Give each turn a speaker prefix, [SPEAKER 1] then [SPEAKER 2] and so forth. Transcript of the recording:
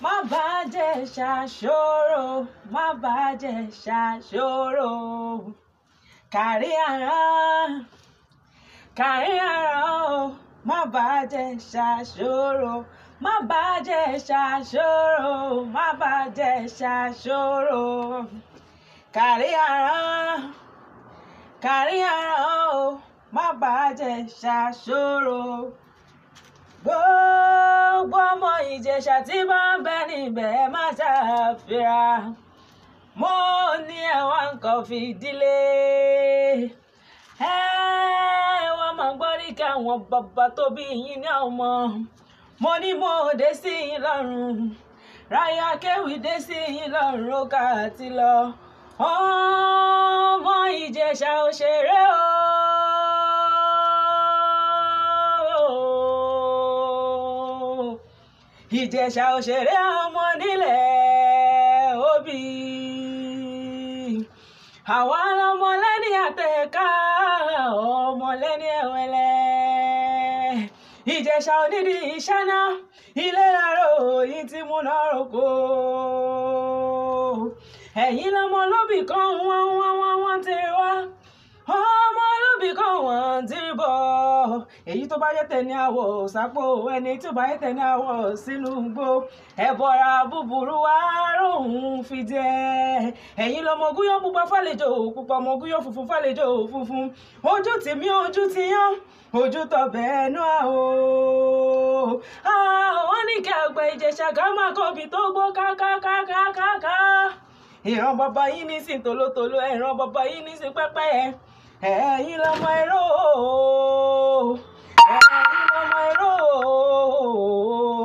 [SPEAKER 1] má bàjẹ́ ṣàṣòro, má bàjẹ́ ṣàṣòro. Kárí ara o, má bàjẹ́ ṣàṣòro, má bàjẹ́ ṣàṣòro, má bàjẹ́ ṣàṣòro. Kárí ara o, má bàjẹ́ ṣàṣòro. Gbogbo ọmọ Ìjẹ̀ṣà tí bá ń bẹ níbẹ̀ má ṣàfihàn. Mo ní ẹ̀wà nǹkan fìdílé. Wọ́n máa gbọ́ rí kí àwọn bàbá tó bí yín ní ọmọ. Mo ní mo dé sí yín lọ́rùn. Ráyà Kéwì dé sí yín lọ́rùn ó kà àti lọ. Ọmọ Ìjẹ̀ṣà òṣèré o. Ìjẹ̀ṣà òṣèré ọmọ nílẹ̀ Òbí. Àwa lọmọ lẹ́ni àtẹ̀ká, ọmọ lẹ́ni ẹ̀wẹ̀lẹ̀. Ìjẹ̀ṣà onídìí ìṣáná, ilé láró yìí tí mú náà roko. Ẹ̀yin lọmọ lóbì kan wọ́n ti wá. Ọmọ lóbì kan wọ́n ti bọ̀. Èyí tó bá yẹ tẹni àwọ̀ sápò, ẹni tí ó bá yẹ tẹni àwọ̀ sínú igbó. Ẹ̀bọ̀ra búburú wá róhùn fi jẹ. Ẹ̀yin lọmọ gúnyán pupa fàlejò pupa, ọmọ gúnyán funfun fàlejò funfun. Ojú tèmi ojú ti yán, ojú tọbẹ̀ ẹnu àwò. Àwọn ní kí àgbẹ̀ Ìjẹ̀ṣà ká máa kọ́bi tó gbó kákákákákáká. Ìran bàbá yín ní sí tòlótòló, ìran bàbá yín ní sí pẹ́pẹ́yẹ. Ẹ̀yin lọmọ ẹ̀rọ.